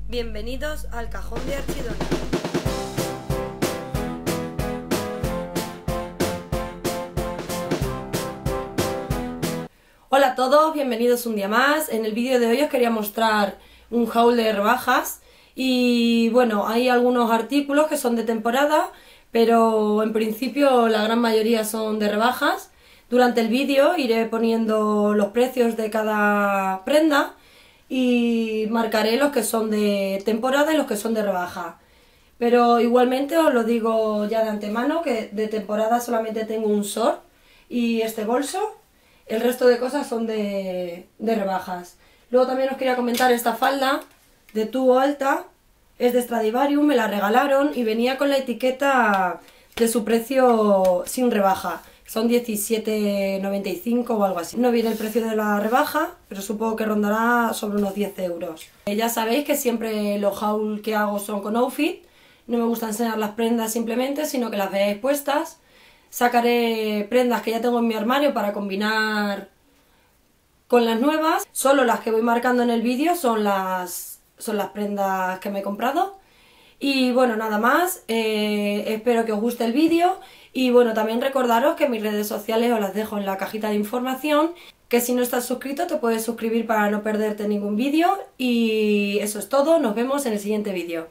Bienvenidos al Cajón de Archidona. Hola a todos, bienvenidos un día más. En el vídeo de hoy os quería mostrar un haul de rebajas y bueno, hay algunos artículos que son de temporada, pero en principio la gran mayoría son de rebajas. Durante el vídeo iré poniendo los precios de cada prenda y marcaré los que son de temporada y los que son de rebaja. Pero igualmente os lo digo ya de antemano que de temporada solamente tengo un short y este bolso. El resto de cosas son de rebajas. Luego también os quería comentar esta falda de tubo alta. Es de Stradivarius, me la regalaron y venía con la etiqueta de su precio sin rebaja. Son 17,95 o algo así. No viene el precio de la rebaja, pero supongo que rondará sobre unos 10 euros. Ya sabéis que siempre los haul que hago son con outfit. No me gusta enseñar las prendas simplemente, sino que las veáis puestas. Sacaré prendas que ya tengo en mi armario para combinar con las nuevas. Solo las que voy marcando en el vídeo son las prendas que me he comprado. Y bueno, nada más, espero que os guste el vídeo y bueno, también recordaros que mis redes sociales os las dejo en la cajita de información, que si no estás suscrito te puedes suscribir para no perderte ningún vídeo y eso es todo, nos vemos en el siguiente vídeo.